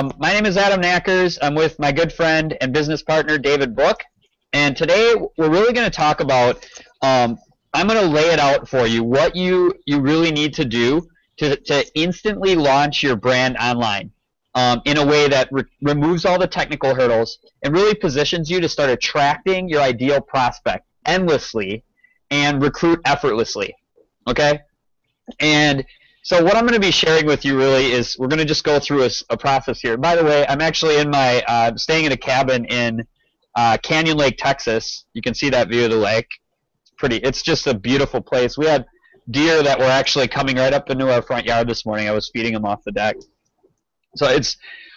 My name is Adam Knackers. I'm with my good friend and business partner, David Book. And today we're really going to talk about, I'm going to lay it out for you, what you really need to do to instantly launch your brand online in a way that removes all the technical hurdles and really positions you to start attracting your ideal prospect endlessly and recruit effortlessly. Okay? And so what I'm going to be sharing with you really is we're going to just go through a process here. By the way, I'm actually in my staying in a cabin in Canyon Lake, Texas. You can see that view of the lake. It's just a beautiful place. We had deer that were actually coming right up into our front yard this morning. I was feeding them off the deck. So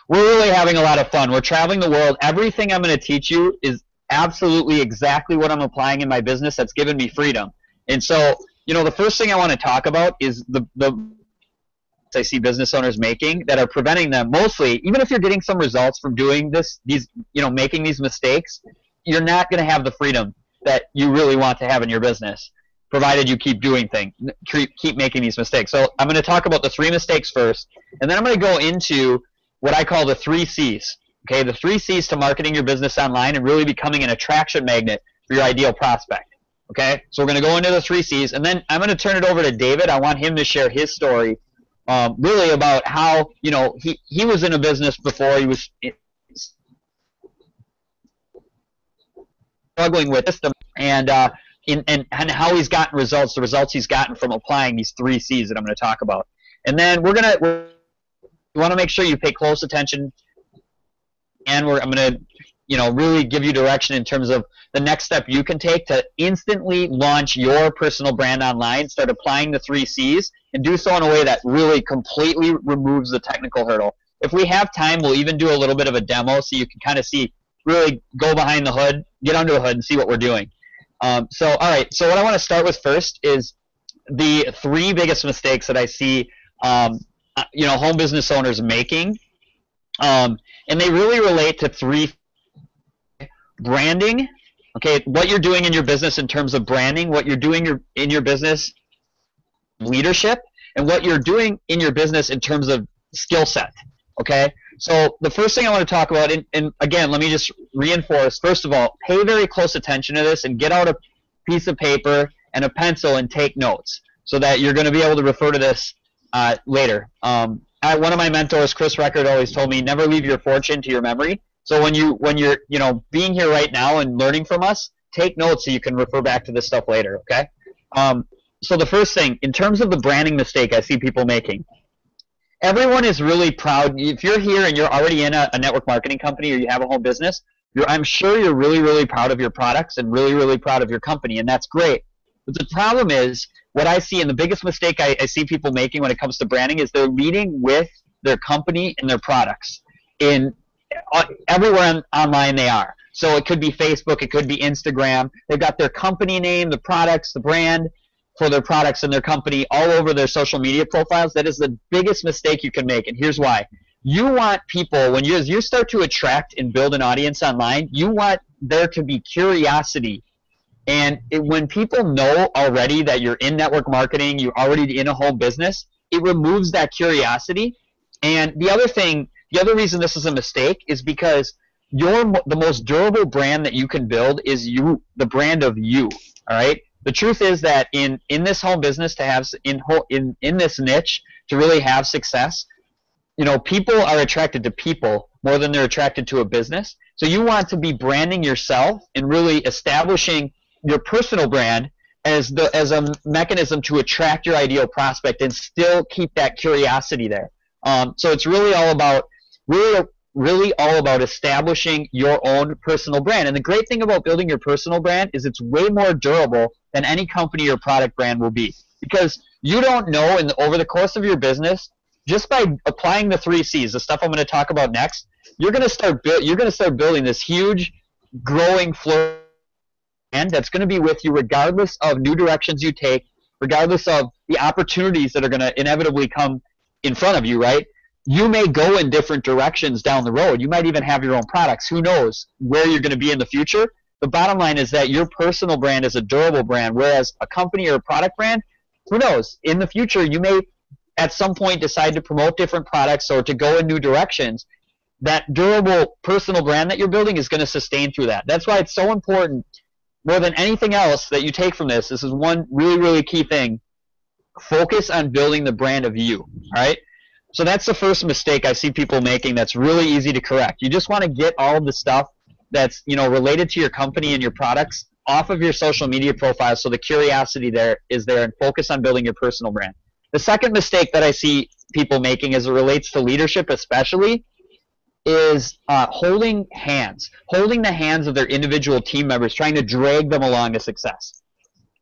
we're really having a lot of fun. We're traveling the world. Everything I'm going to teach you is absolutely exactly what I'm applying in my business that's given me freedom. And so, the first thing I want to talk about is the I see business owners making that are preventing them mostly, even if you're getting some results from doing making these mistakes, you're not going to have the freedom that you really want to have in your business, provided you keep doing things, keep making these mistakes. So I'm going to talk about the 3 mistakes first, and then I'm going to go into what I call the 3 C's. Okay, the 3 C's to marketing your business online and really becoming an attraction magnet for your ideal prospect. Okay, so we're going to go into the 3 C's, and then I'm going to turn it over to David. I want him to share his story, really about how he was in a business before. He was struggling with this, and how he's gotten results, the results he's gotten from applying these 3 C's that I'm going to talk about. And then we want to make sure you pay close attention, and I'm going to really give you direction in terms of the next step you can take to instantly launch your personal brand online. Start applying the 3 C's and do so in a way that really completely removes the technical hurdle. If we have time, we'll even do a little bit of a demo so you can kind of see, really go behind the hood, get under the hood and see what we're doing. All right, so what I want to start with first is the 3 biggest mistakes that I see home business owners making. And they really relate to 3: branding, okay, what you're doing in your business in terms of branding, what you're doing in your business leadership, and what you're doing in your business in terms of skill set, okay? So the first thing I want to talk about, and again, let me just reinforce, first of all, pay very close attention to this and get out a piece of paper and a pencil and take notes so that you're going to be able to refer to this later. One of my mentors, Chris Record, always told me, never leave your fortune to your memory. So when you're being here right now and learning from us, take notes so you can refer back to this stuff later, okay? So the first thing, in terms of the branding mistake I see people making, everyone is really proud. If you're here and you're already in a network marketing company or you have a home business, I'm sure you're really, really proud of your products and really, really proud of your company, and that's great. But the problem is, what I see, and the biggest mistake I see people making when it comes to branding, is they're leading with their company and their products everywhere online they are. So it could be Facebook, it could be Instagram. They've got their company name, the products, the brand for their products and their company all over their social media profiles. That is the biggest mistake you can make, and here's why. You want people, as you start to attract and build an audience online, you want there to be curiosity. And when people know already that you're in network marketing, you're already in a home business, it removes that curiosity. And the other reason this is a mistake is because the most durable brand that you can build is you, the brand of you. All right. The truth is that in this home business, to have in this niche to really have success, people are attracted to people more than they're attracted to a business. So you want to be branding yourself and really establishing your personal brand as a mechanism to attract your ideal prospect and still keep that curiosity there. So it's really all about establishing your own personal brand. And the great thing about building your personal brand is it's way more durable than any company or product brand will be, because you don't know over the course of your business, just by applying the 3 C's, the stuff I'm going to talk about next, you're going to start building this huge, growing floor brand that's going to be with you regardless of new directions you take, regardless of the opportunities that are going to inevitably come in front of you, right? You may go in different directions down the road. You might even have your own products. Who knows where you're going to be in the future? The bottom line is that your personal brand is a durable brand, whereas a company or a product brand, who knows? In the future, you may at some point decide to promote different products or to go in new directions, that durable personal brand that you're building is going to sustain through that. That's why it's so important, more than anything else that you take from this. This is one really, really key thing. Focus on building the brand of you, all right? So that's the first mistake I see people making that's really easy to correct. You just want to get all of the stuff that's, related to your company and your products off of your social media profile, so the curiosity there is there, and focus on building your personal brand. The second mistake that I see people making as it relates to leadership especially is holding the hands of their individual team members, trying to drag them along to success.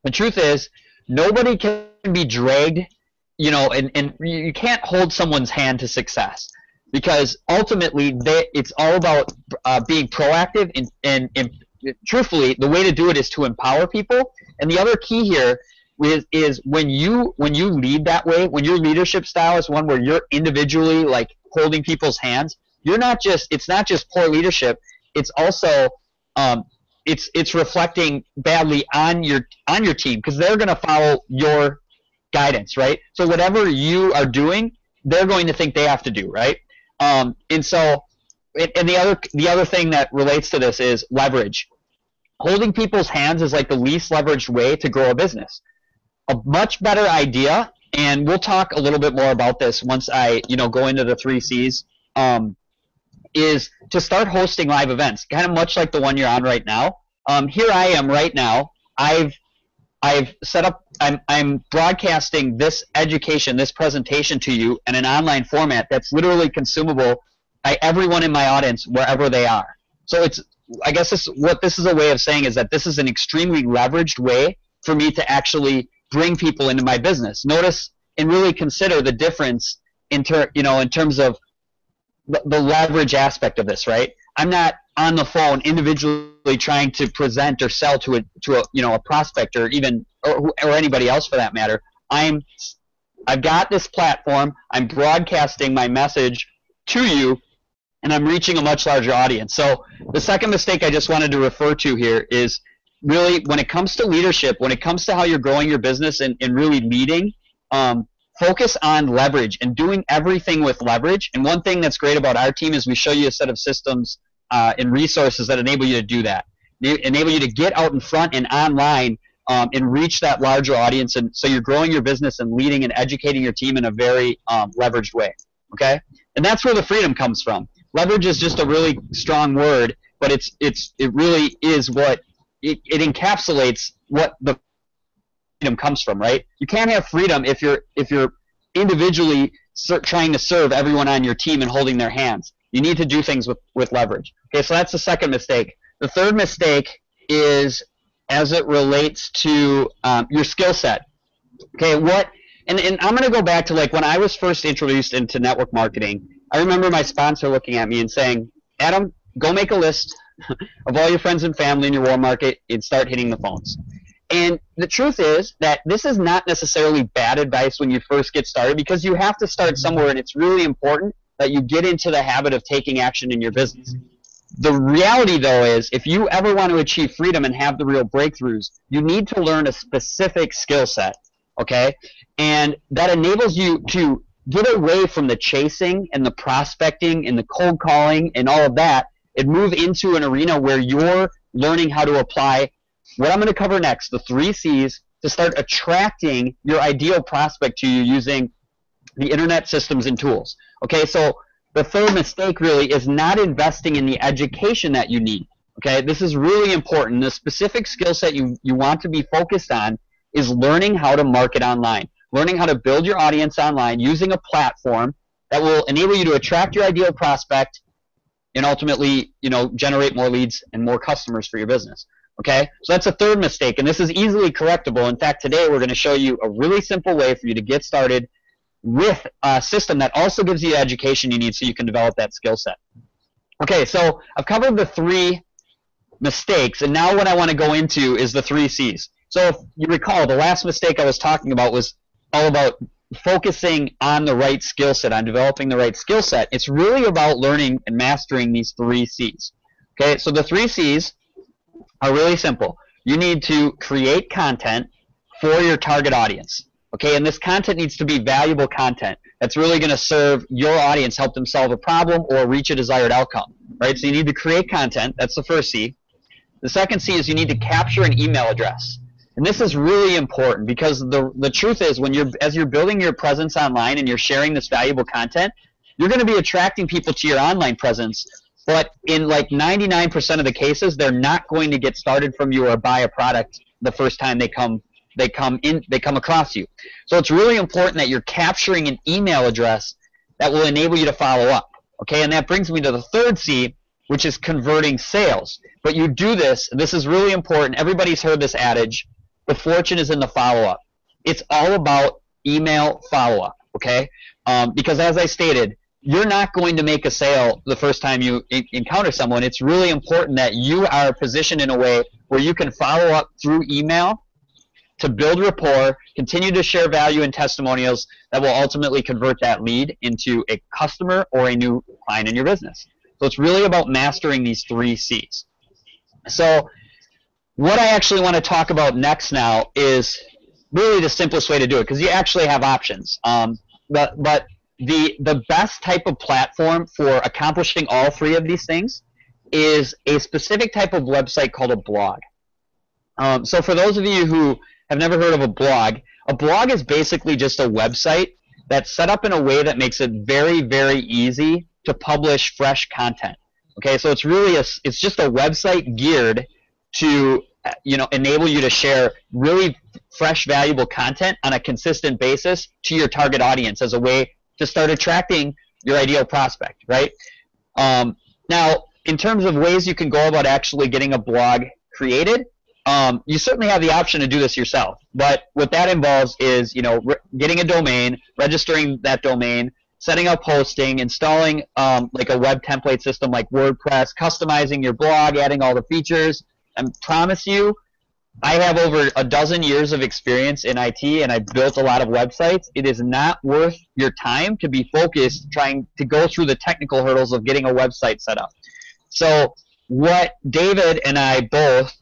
The truth is, nobody can be dragged, and you can't hold someone's hand to success, because ultimately it's all about being proactive, and truthfully, the way to do it is to empower people. And the other key here is when you lead that way, when your leadership style is one where you're individually like holding people's hands, it's not just poor leadership, it's also it's reflecting badly on your team, because they're going to follow your guidance, right? So whatever you are doing, they're going to think they have to do, right? And the other thing that relates to this is leverage. Holding people's hands is like the least leveraged way to grow a business. A much better idea, and we'll talk a little bit more about this once I go into the 3 C's, is to start hosting live events, kind of much like the one you're on right now. Here I am right now. I've set up, I'm broadcasting this education, this presentation to you in an online format that's literally consumable by everyone in my audience wherever they are. So I guess what this is a way of saying is that this is an extremely leveraged way for me to actually bring people into my business. Notice and really consider the difference in terms of the leverage aspect of this, right? I'm not on the phone individually trying to present or sell to a prospect, or even or anybody else for that matter. I've got this platform. I'm broadcasting my message to you, and I'm reaching a much larger audience. So the second mistake I just wanted to refer to here is really, when it comes to leadership, when it comes to how you're growing your business and really leading, focus on leverage and doing everything with leverage. And one thing that's great about our team is we show you a set of systems and resources that enable you to do that. They enable you to get out in front and online and reach that larger audience. And so you're growing your business and leading and educating your team in a very leveraged way. Okay? And that's where the freedom comes from. Leverage is just a really strong word, but it really is what it encapsulates what the freedom comes from, right? You can't have freedom if you're individually trying to serve everyone on your team and holding their hands. You need to do things with leverage. Okay, so that's the second mistake. The third mistake is as it relates to your skill set. Okay, and I'm going to go back to like when I was first introduced into network marketing. I remember my sponsor looking at me and saying, Adam, go make a list of all your friends and family in your warm market and start hitting the phones. And the truth is that this is not necessarily bad advice when you first get started, because you have to start somewhere, and it's really important that you get into the habit of taking action in your business. The reality, though, is if you ever want to achieve freedom and have the real breakthroughs, you need to learn a specific skill set, okay? And that enables you to get away from the chasing and the prospecting and the cold calling and all of that, and move into an arena where you're learning how to apply what I'm going to cover next, the 3 C's, to start attracting your ideal prospect to you using the internet systems and tools. Okay, so the third mistake really is not investing in the education that you need. Okay, this is really important. The specific skill set you want to be focused on is learning how to market online, learning how to build your audience online using a platform that will enable you to attract your ideal prospect and ultimately, generate more leads and more customers for your business. Okay, so that's a third mistake, and this is easily correctable. In fact, today we're going to show you a really simple way for you to get started with a system that also gives you the education you need so you can develop that skill set. Okay, so I've covered the 3 mistakes, and now what I want to go into is the 3 C's. So if you recall, the last mistake I was talking about was all about focusing on the right skill set, on developing the right skill set. It's really about learning and mastering these 3 C's. Okay, so the 3 C's are really simple. You need to create content for your target audience. Okay, and this content needs to be valuable content that's really going to serve your audience, help them solve a problem or reach a desired outcome, right? So you need to create content. That's the first C. The second C is you need to capture an email address. And this is really important because the truth is as you're building your presence online and you're sharing this valuable content, you're going to be attracting people to your online presence. But in like 99% of the cases, they're not going to get started from you or buy a product the first time they come across you. So it's really important that you're capturing an email address that will enable you to follow up. Okay, and that brings me to the third C, which is converting sales. But you do this is really important. Everybody's heard this adage, the fortune is in the follow-up. It's all about email follow-up, okay? Because as I stated, you're not going to make a sale the first time you encounter someone. It's really important that you are positioned in a way where you can follow up through email to build rapport, continue to share value and testimonials that will ultimately convert that lead into a customer or a new client in your business. So it's really about mastering these 3 C's. So what I actually want to talk about next now is really the simplest way to do it, because you actually have options. But the best type of platform for accomplishing all 3 of these things is a specific type of website called a blog. So for those of you who have never heard of a blog is basically just a website that's set up in a way that makes it very, very easy to publish fresh content. Okay, so it's really it's just a website geared to enable you to share really fresh, valuable content on a consistent basis to your target audience as a way to start attracting your ideal prospect, right? Now, in terms of ways you can go about actually getting a blog created, you certainly have the option to do this yourself. But what that involves is, getting a domain, registering that domain, setting up hosting, installing like a web template system like WordPress, customizing your blog, adding all the features. I promise you, I have over a dozen years of experience in IT, and I've built a lot of websites. It is not worth your time to be focused trying to go through the technical hurdles of getting a website set up. So what David and I both,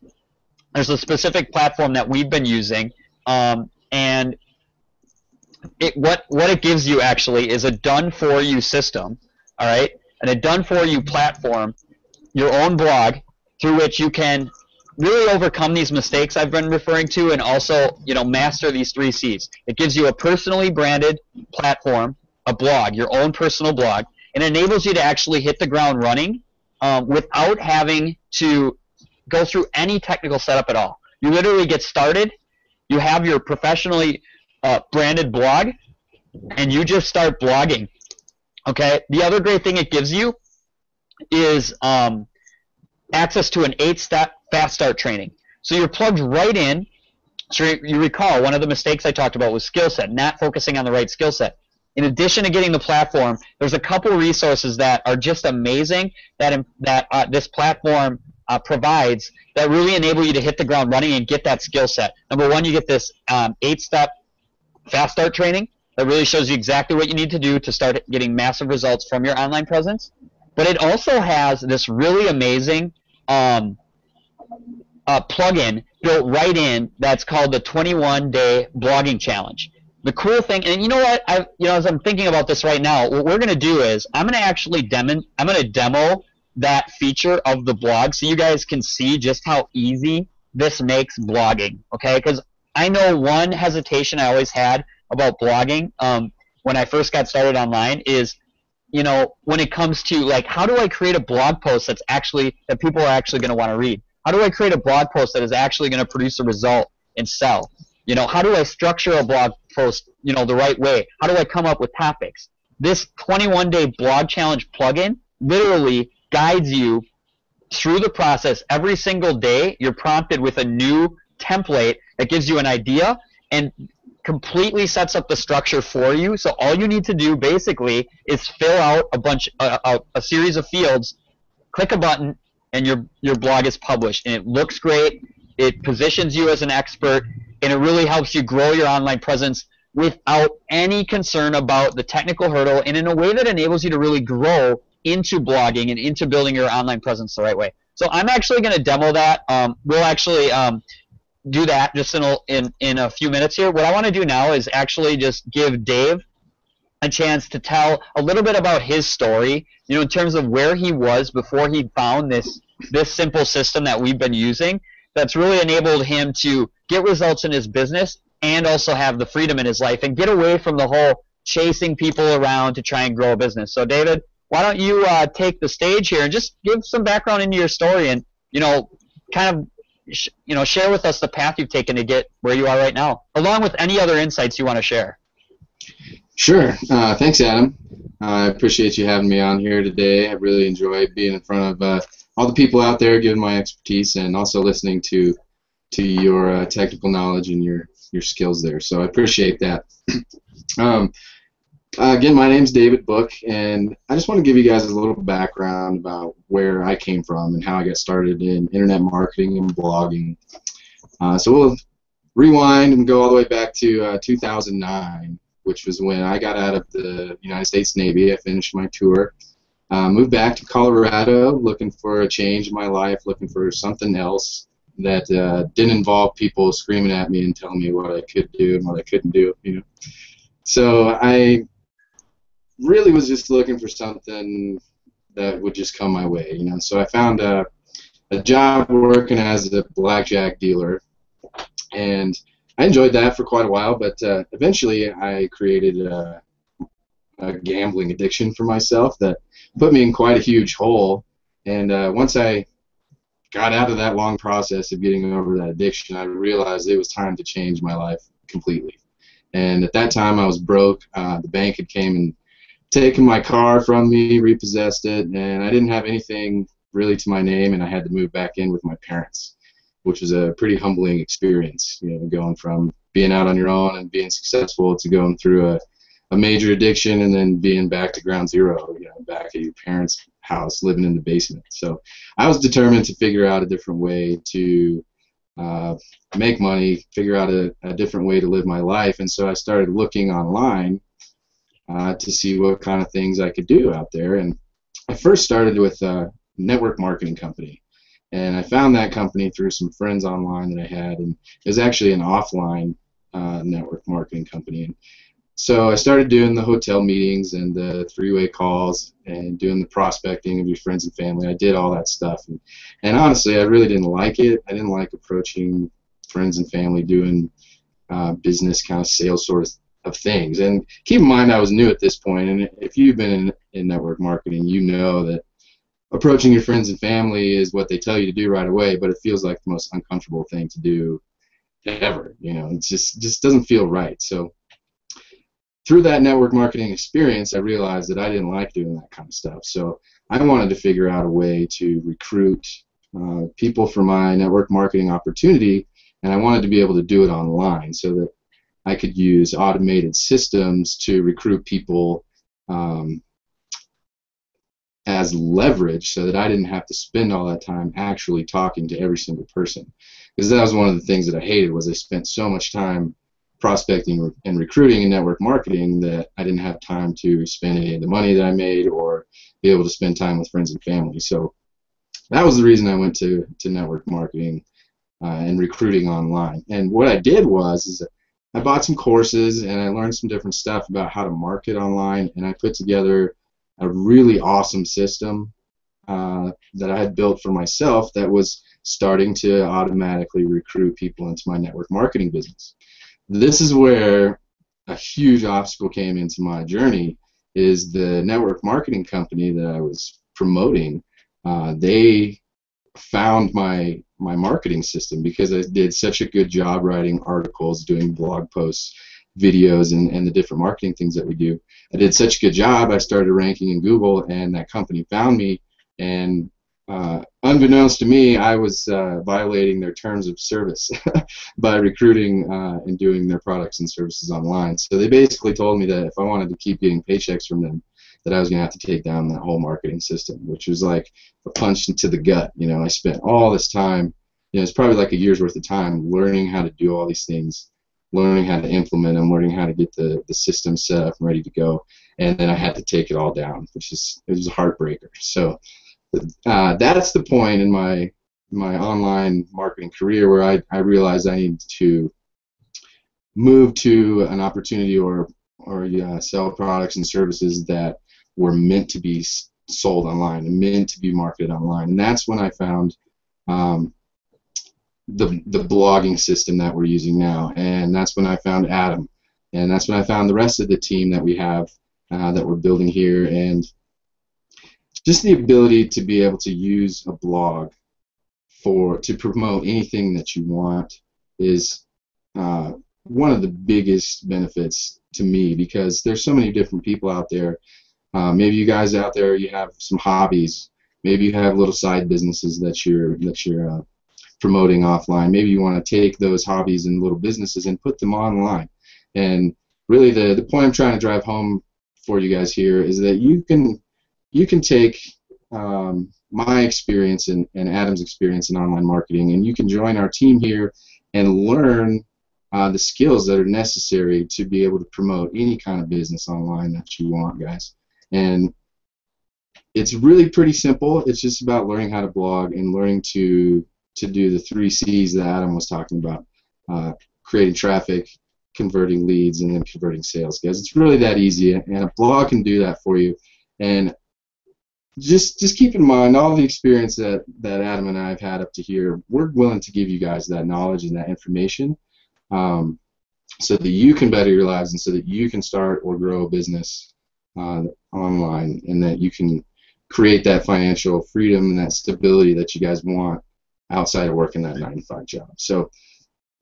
there's a specific platform that we've been using, and what it gives you actually is a done-for-you system, all right, and a done-for-you platform, your own blog, through which you can really overcome these mistakes I've been referring to, and also, master these 3 C's. It gives you a personally branded platform, a blog, your own personal blog, and enables you to actually hit the ground running without having to go through any technical setup at all. You literally get started, you have your professionally branded blog, and you just start blogging. Okay. The other great thing it gives you is access to an 8-step fast start training. So you're plugged right in. So you recall one of the mistakes I talked about was skill set, not focusing on the right skill set. In addition to getting the platform, there's a couple resources that are just amazing that this platform provides that really enable you to hit the ground running and get that skill set. Number one, you get this 8-step fast start training that really shows you exactly what you need to do to start getting massive results from your online presence. But it also has this really amazing plugin built right in that's called the 21-day blogging challenge. The cool thing, and you know what, as I'm thinking about this right now, what we're going to do is I'm going to actually demo that feature of the blog so you guys can see just how easy this makes blogging, okay? Because I know one hesitation I always had about blogging when I first got started online is, when it comes to, like, how do I create a blog post that people are actually going to want to read? How do I create a blog post that is actually going to produce a result and sell? How do I structure a blog post, the right way? How do I come up with topics? This 21-day blog challenge plugin literally guides you through the process. Every single day, you're prompted with a new template that gives you an idea and completely sets up the structure for you. So all you need to do basically is fill out a series of fields, click a button, and your blog is published. And it looks great. It positions you as an expert, and it really helps you grow your online presence without any concern about the technical hurdle, and in a way that enables you to really grow into blogging and into building your online presence the right way. So I'm actually going to demo that. We'll actually do that just in a few minutes here. What I want to do now is actually just give Dave a chance to tell a little bit about his story, in terms of where he was before he found this simple system that we've been using that's really enabled him to get results in his business and also have the freedom in his life and get away from the whole chasing people around to try and grow a business. So David, why don't you take the stage here and just give some background into your story and, kind of share with us the path you've taken to get where you are right now, along with any other insights you want to share. Sure. Thanks, Adam. I appreciate you having me on here today. I really enjoy being in front of all the people out there, giving my expertise, and also listening to your technical knowledge and your skills there. So I appreciate that. Again, my name's David Book, and I just want to give you guys a little background about where I came from and how I got started in internet marketing and blogging. So we'll rewind and go all the way back to 2009, which was when I got out of the United States Navy. I finished my tour, moved back to Colorado, looking for a change in my life, looking for something else that didn't involve people screaming at me and telling me what I could do and what I couldn't do. So I really was just looking for something that would just come my way. So I found a job working as a blackjack dealer, and I enjoyed that for quite a while, but eventually I created a gambling addiction for myself that put me in quite a huge hole. And once I got out of that long process of getting over that addiction, I realized it was time to change my life completely. And at that time I was broke. The bank had came and taken my car from me, repossessed it, and I didn't have anything really to my name, and I had to move back in with my parents, which was a pretty humbling experience, going from being out on your own and being successful to going through a major addiction and then being back to ground zero, back at your parents' house, living in the basement. So I was determined to figure out a different way to make money, figure out a different way to live my life, and so I started looking online to see what kind of things I could do out there. And I first started with a network marketing company. And I found that company through some friends online that I had, and it was actually an offline network marketing company. And so I started doing the hotel meetings and the three-way calls and doing the prospecting of your friends and family. I did all that stuff. And honestly, I really didn't like it. I didn't like approaching friends and family doing business kind of sales sort of things. And keep in mind, I was new at this point, and if you've been in network marketing, you know that approaching your friends and family is what they tell you to do right away, but it feels like the most uncomfortable thing to do ever. It just doesn't feel right. So through that network marketing experience, I realized that I didn't like doing that kind of stuff. So I wanted to figure out a way to recruit people for my network marketing opportunity, and I wanted to be able to do it online so that I could use automated systems to recruit people as leverage so that I didn't have to spend all that time actually talking to every single person. Because that was one of the things that I hated, was I spent so much time prospecting and recruiting in network marketing that I didn't have time to spend any of the money that I made or be able to spend time with friends and family. So that was the reason I went to network marketing and recruiting online. And what I did was I bought some courses and I learned some different stuff about how to market online, and I put together a really awesome system that I had built for myself that was starting to automatically recruit people into my network marketing business. This is where a huge obstacle came into my journey, is the network marketing company that I was promoting. They found my marketing system because I did such a good job writing articles, doing blog posts, videos, and the different marketing things that we do. I did such a good job, I started ranking in Google, and that company found me, and unbeknownst to me, I was violating their terms of service by recruiting and doing their products and services online. So they basically told me that if I wanted to keep getting paychecks from them, that I was going to have to take down that whole marketing system, which was like a punch into the gut. I spent all this time, it's probably like a year's worth of time learning how to do all these things, learning how to implement them, learning how to get the system set up and ready to go, and then I had to take it all down, it was a heartbreaker. So that's the point in my online marketing career where I realized I needed to move to an opportunity or or sell products and services that were meant to be sold online and meant to be marketed online. And that's when I found the blogging system that we're using now, and that's when I found Adam, and that's when I found the rest of the team that we have that we're building here, and just the ability to be able to use a blog to promote anything that you want is one of the biggest benefits to me, because there's so many different people out there. Maybe you guys out there, you have some hobbies. Maybe you have little side businesses that you're promoting offline. Maybe you want to take those hobbies and little businesses and put them online. And really, the point I'm trying to drive home for you guys here is that you can take my experience and Adam's experience in online marketing, and you can join our team here and learn the skills that are necessary to be able to promote any kind of business online that you want, guys. And it's really pretty simple. It's just about learning how to blog and learning to do the 3 C's that Adam was talking about: creating traffic, converting leads, and then converting sales, guys. It's really that easy, and a blog can do that for you. And just keep in mind all the experience that Adam and I have had up to here. We're willing to give you guys that knowledge and that information so that you can better your lives and so that you can start or grow a business online, and that you can create that financial freedom and that stability that you guys want outside of working that 9-to-5 job. So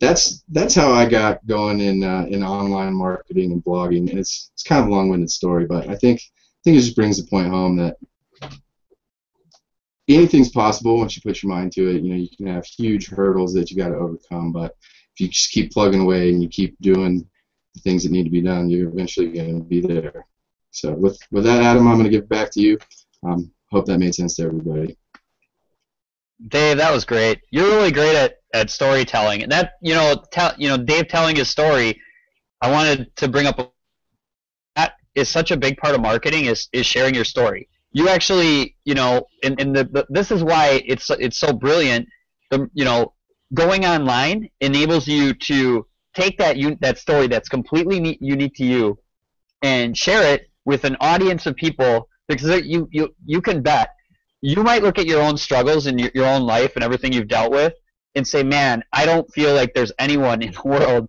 that's how I got going in online marketing and blogging. And it's kind of a long-winded story, but I think it just brings the point home that anything's possible once you put your mind to it. You know, you can have huge hurdles that you got to overcome, but if you just keep plugging away and you keep doing the things that need to be done, you're eventually going to be there. So with that, Adam, I'm going to give it back to you. Hope that made sense to everybody. Dave, that was great. You're really great at storytelling, and that Dave telling his story. I wanted to bring up that is such a big part of marketing is sharing your story. You actually, this is why it's so brilliant. Going online enables you to take that story that's completely unique to you and share it with an audience of people, because you can bet you might look at your own struggles and your own life and everything you've dealt with and say, man, I don't feel like there's anyone in the world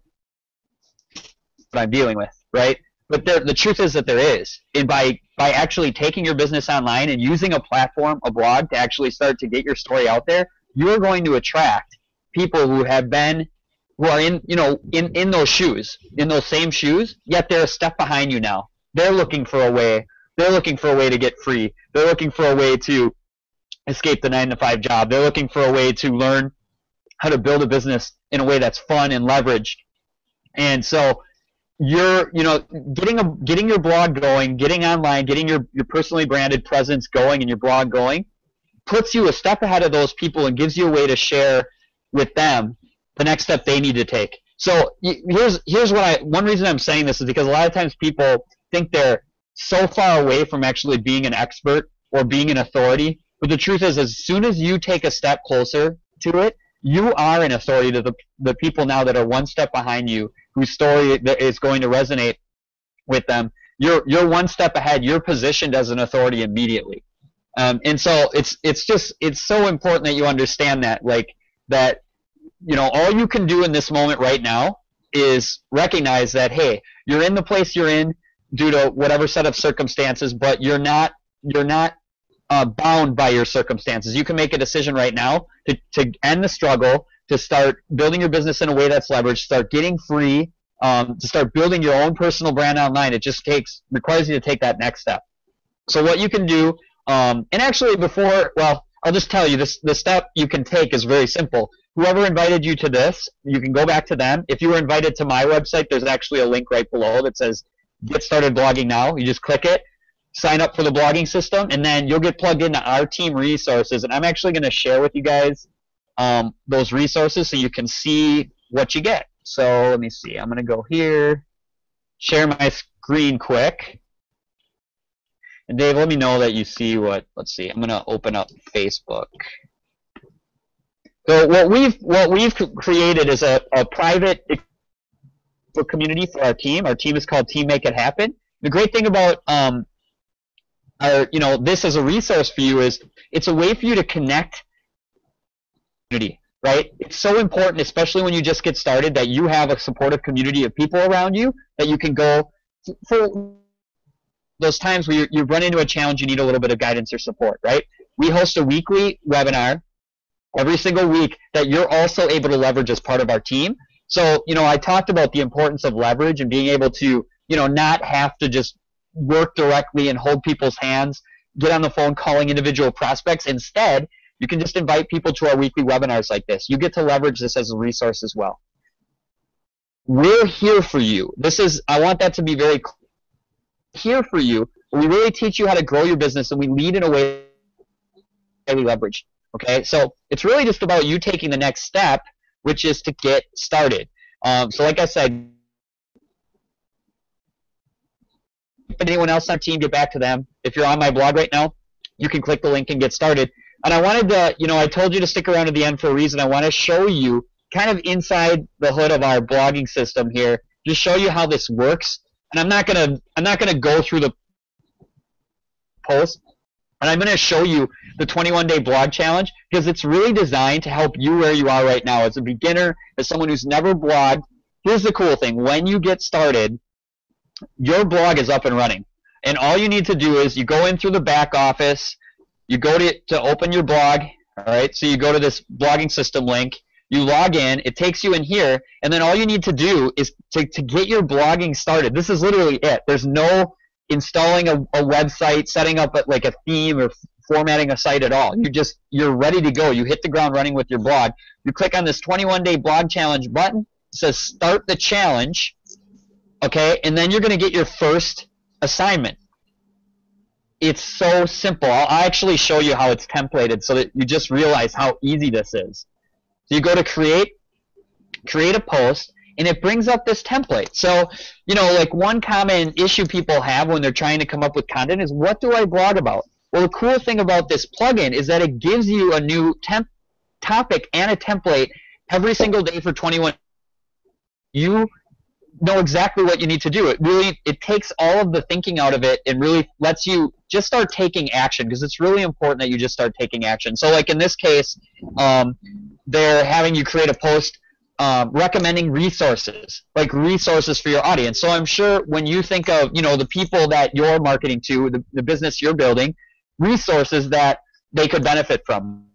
that I'm dealing with, right? But the truth is that there is. And by actually taking your business online and using a platform, a blog, to actually start to get your story out there, you're going to attract people who are in those shoes, in those same shoes, yet they're a step behind you now. They're looking for a way. They're looking for a way to get free. They're looking for a way to escape the 9-to-5 job. They're looking for a way to learn how to build a business in a way that's fun and leveraged. And so you're, getting your blog going, getting online, getting your personally branded presence going and your blog going puts you a step ahead of those people and gives you a way to share with them the next step they need to take. So here's one reason I'm saying this is because a lot of times people think they're so far away from actually being an expert or being an authority. But the truth is, as soon as you take a step closer to it, you are an authority to the people now that are one step behind you, whose story is going to resonate with them. You're one step ahead. You're positioned as an authority immediately. And so it's so important that you understand that, all you can do in this moment right now is recognize that, hey, you're in the place you're in due to whatever set of circumstances, but you're not bound by your circumstances. You can make a decision right now to end the struggle, to start building your business in a way that's leveraged, start getting free, to start building your own personal brand online. It just requires you to take that next step. So what you can do, and actually I'll just tell you, the step you can take is very simple. Whoever invited you to this, you can go back to them. If you were invited to my website, there's actually a link right below that says Get Started Blogging Now. You just click it, sign up for the blogging system, and then you'll get plugged into our team resources. And I'm actually going to share with you guys those resources so you can see what you get. So let me see. I'm going to go here, share my screen quick. And Dave, let me know that you see let's see. I'm going to open up Facebook. So what we've created is a private Facebook community for our team. Our team is called Team Make It Happen. The great thing about this as a resource for you is it's a way for you to connect community, right? It's so important, especially when you just get started, that you have a supportive community of people around you that you can go for those times where you run into a challenge, you need a little bit of guidance or support, right? We host a weekly webinar every single week that you're also able to leverage as part of our team. So, I talked about the importance of leverage and being able to, not have to just work directly and hold people's hands, get on the phone calling individual prospects. Instead, you can just invite people to our weekly webinars like this. You get to leverage this as a resource as well. We're here for you. I want that to be very clear. Here for you. We really teach you how to grow your business, and we lead in a way that we leverage. Okay, so it's really just about you taking the next step, which is to get started. So like I said, if anyone else on our team, get back to them. If you're on my blog right now, you can click the link and get started. And I wanted to, I told you to stick around to the end for a reason. I want to show you kind of inside the hood of our blogging system here, just show you how this works. And I'm not gonna go through the post, and I'm gonna show you the 21-day blog challenge because it's really designed to help you where you are right now as a beginner, as someone who's never blogged. Here's the cool thing: when you get started, your blog is up and running, and all you need to do is you go in through the back office, you go to open your blog. All right, so you go to this blogging system link. You log in, it takes you in here, and then all you need to do is to get your blogging started. This is literally it. There's no installing a website, setting up like a theme or formatting a site at all. You're ready to go. You hit the ground running with your blog. You click on this 21-day blog challenge button. It says start the challenge, okay, and then you're going to get your first assignment. It's so simple. I'll actually show you how it's templated so that you just realize how easy this is. So you go to create a post, and it brings up this template. So, like one common issue people have when they're trying to come up with content is, what do I blog about? Well, the cool thing about this plugin is that it gives you a new topic and a template every single day for 21. You know exactly what you need to do. It takes all of the thinking out of it and really lets you just start taking action, because it's really important that you just start taking action. So like in this case, they're having you create a post recommending resources, like resources for your audience. So I'm sure when you think of, the people that you're marketing to, the business you're building, resources that they could benefit from.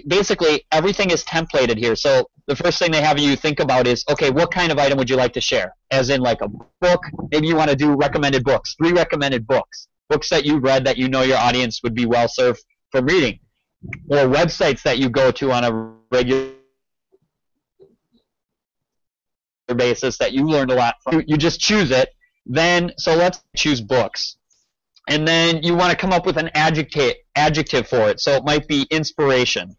Basically, everything is templated here. So the first thing they have you think about is, okay, what kind of item would you like to share? As in like a book, maybe you want to do recommended books, 3 recommended books that you read that your audience would be well served from reading, or websites that you go to on a regular basis that you learned a lot from. You just choose it. Then, so let's choose books. And then you want to come up with an adjective for it. So it might be inspirational.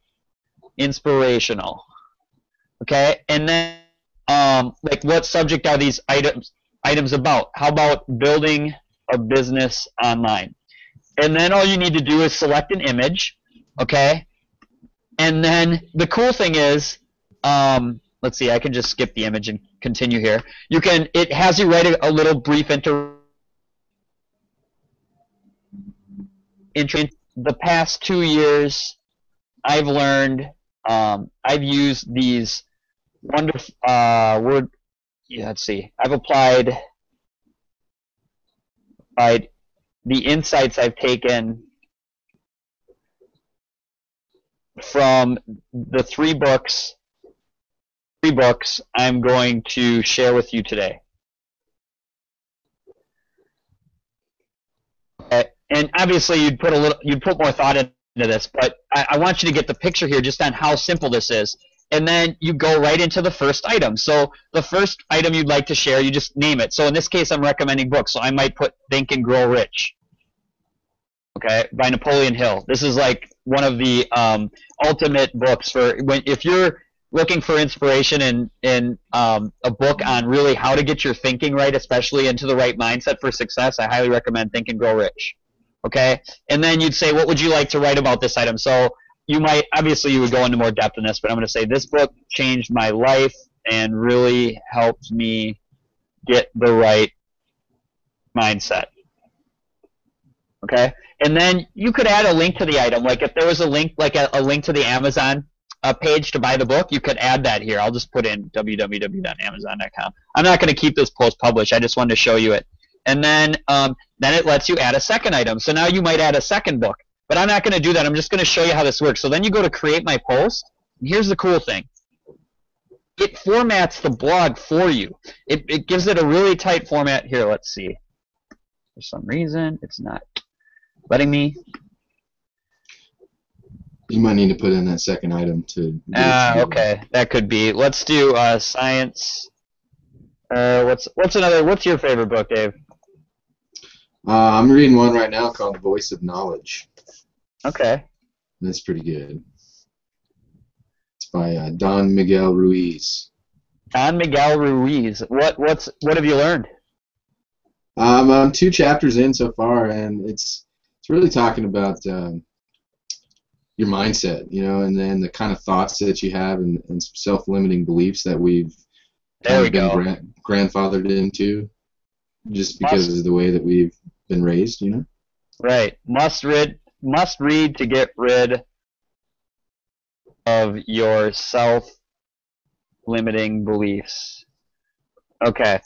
Okay? And then like what subject are these items about? How about building a business online? And then all you need to do is select an image, okay? And then the cool thing is, let's see, I can just skip the image and continue here. It has you write a little brief intro. The past 2 years, I've learned, I've used these wonderful let's see, I've applied the insights I've taken from the 3 books I'm going to share with you today. And obviously, you'd put more thought into this, but I want you to get the picture here just on how simple this is. And then you go right into the first item. So the first item you'd like to share, you just name it. So in this case, I'm recommending books. So I might put Think and Grow Rich, okay, by Napoleon Hill. This is like one of the ultimate books for if you're looking for inspiration in a book on really how to get your thinking right, especially into the right mindset for success. I highly recommend Think and Grow Rich. Okay, and then you'd say, what would you like to write about this item? So you would go into more depth in this, but I'm going to say, this book changed my life. and really helped me get the right mindset. Okay, and then you could add a link to the item. Like if there was a link, like a link to the Amazon page to buy the book, you could add that here. I'll just put in www.amazon.com. I'm not going to keep this post published. I just wanted to show you it. And then it lets you add a second item. So now you might add a second book. But I'm not going to do that. I'm just going to show you how this works. So then you go to create my post. And here's the cool thing. It formats the blog for you. It gives it a really tight format. Here, let's see. For some reason, it's not letting me. You might need to put in that second item to get it to Okay, that could be. Let's do science. What's your favorite book, Dave? I'm reading one right now called The Voice of Knowledge. Okay. That's pretty good. It's by Don Miguel Ruiz. Don Miguel Ruiz. What have you learned? I'm 2 chapters in so far, and it's really talking about your mindset, you know, and then the kind of thoughts that you have, and some self-limiting beliefs that we've been grandfathered into, just because of the way that we've been raised, you know. Right. Must read to get rid of your self-limiting beliefs. Okay.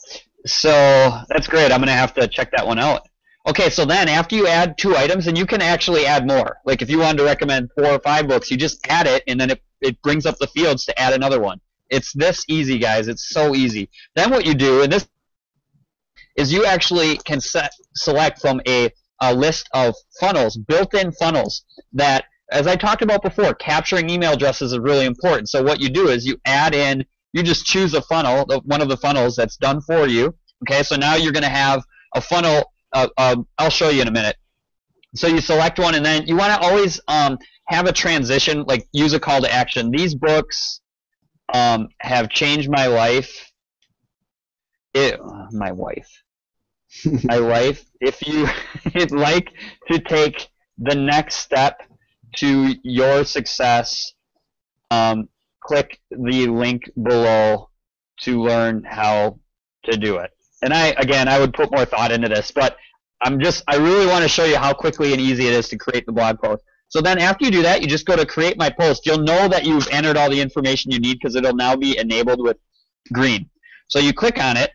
So that's great. I'm going to have to check that one out. Okay, so then after you add 2 items, and you can actually add more. Like if you wanted to recommend 4 or 5 books, you just add it, and then it brings up the fields to add another one. It's this easy, guys. It's so easy. Then what you do, and this is you actually can select from a list of funnels, built-in funnels that, as I talked about before, capturing email addresses is really important. So what you do is you add in, you just choose a funnel, one of the funnels that's done for you. Okay, so now you're going to have a funnel. I'll show you in a minute. So you select one, and then you want to always have a transition, like use a call to action. These books have changed my life. My wife. If you would like to take the next step to your success, click the link below to learn how to do it. And I would put more thought into this, but I really want to show you how quickly and easy it is to create the blog post. So then after you do that, you just go to create my post. You'll know that you've entered all the information you need because it'll now be enabled with green. So you click on it,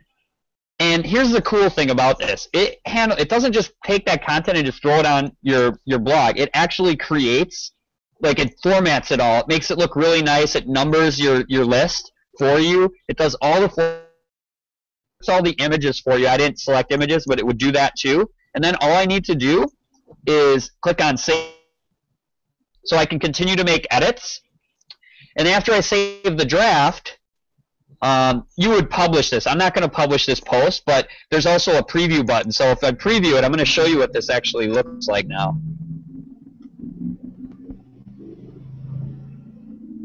and here's the cool thing about this. It doesn't just take that content and just throw it on your blog. It actually creates, like it formats it all. It makes it look really nice. It numbers your list for you. It does all the images for you. I didn't select images, but it would do that too. And then all I need to do is click on save, so I can continue to make edits. And after I save the draft, you would publish this. I'm not going to publish this post, but there's also a preview button. So if I preview it, I'm going to show you what this actually looks like now.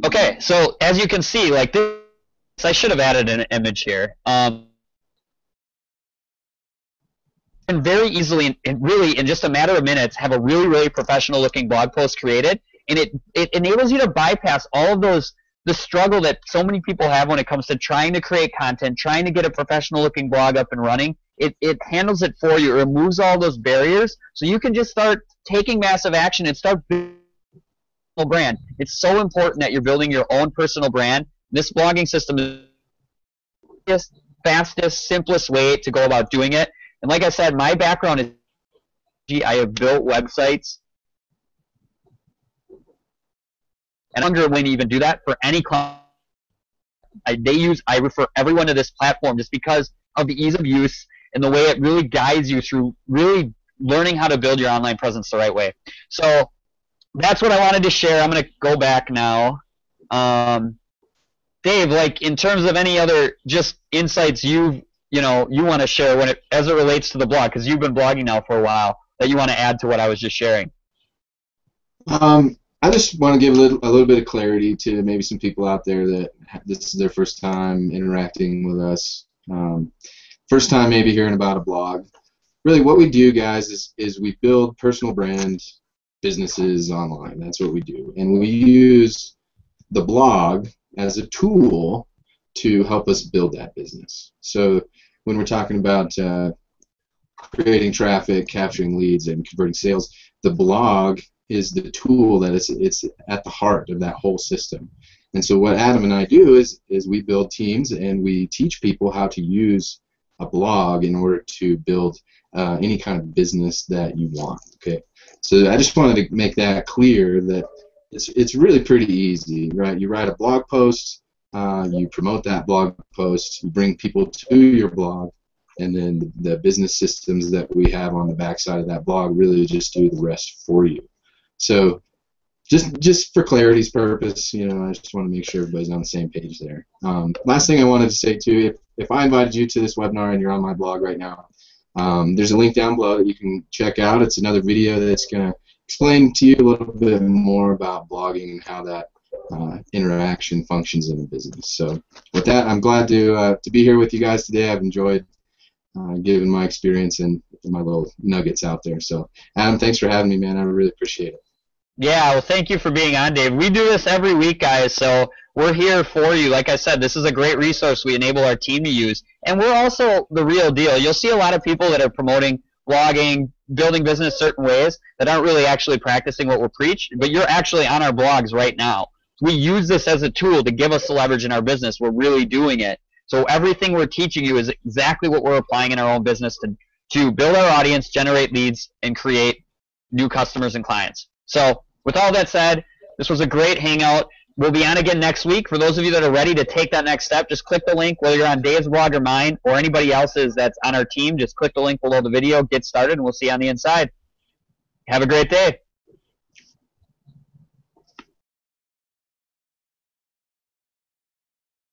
Okay, so as you can see, like this, I should have added an image here. And very easily, and really in just a matter of minutes, have a really, really professional looking blog post created. And it enables you to bypass all of the struggle that so many people have when it comes to trying to create content, trying to get a professional looking blog up and running. It handles it for you. It removes all those barriers, so you can just start taking massive action and start building a personal brand. It's so important that you're building your own personal brand. This blogging system is the fastest, simplest way to go about doing it. And like I said, my background is I have built websites, and I'm wondering when to even do that for any client. I refer everyone to this platform just because of the ease of use and the way it really guides you through really learning how to build your online presence the right way. So that's what I wanted to share. I'm going to go back now. Dave, like in terms of any other just insights you want to share as it relates to the blog, because you've been blogging now for a while, that you want to add to what I was just sharing. I just want to give a little bit of clarity to maybe some people out there that this is their first time interacting with us, first time maybe hearing about a blog. Really what we do, guys, is we build personal brand businesses online. That's what we do. And we use the blog as a tool to help us build that business. So when we're talking about creating traffic, capturing leads, and converting sales, the blog is the tool that it's at the heart of that whole system. And so what Adam and I do is we build teams and we teach people how to use a blog in order to build any kind of business that you want. Okay, so I just wanted to make that clear that it's really pretty easy, right? You write a blog post, you promote that blog post, you bring people to your blog, and then the business systems that we have on the backside of that blog really just do the rest for you. So just for clarity's purpose, I just want to make sure everybody's on the same page there. Last thing I wanted to say too, if I invited you to this webinar and you're on my blog right now, there's a link down below that you can check out. It's another video that's going to explain to you a little bit more about blogging and how that interaction functions in a business. So with that, I'm glad to be here with you guys today. I've enjoyed giving my experience and my little nuggets out there. So Adam, thanks for having me, man. I really appreciate it. Yeah, well, thank you for being on, Dave. We do this every week, guys, so we're here for you. Like I said, this is a great resource we enable our team to use. And we're also the real deal. You'll see a lot of people that are promoting blogging, building business certain ways that aren't really actually practicing what we preach, but you're actually on our blogs right now. We use this as a tool to give us the leverage in our business. We're really doing it. So everything we're teaching you is exactly what we're applying in our own business to build our audience, generate leads, and create new customers and clients. So with all that said, this was a great hangout. We'll be on again next week. For those of you that are ready to take that next step, just click the link, whether you're on Dave's blog or mine or anybody else's that's on our team. Just click the link below the video, get started, and we'll see you on the inside. Have a great day.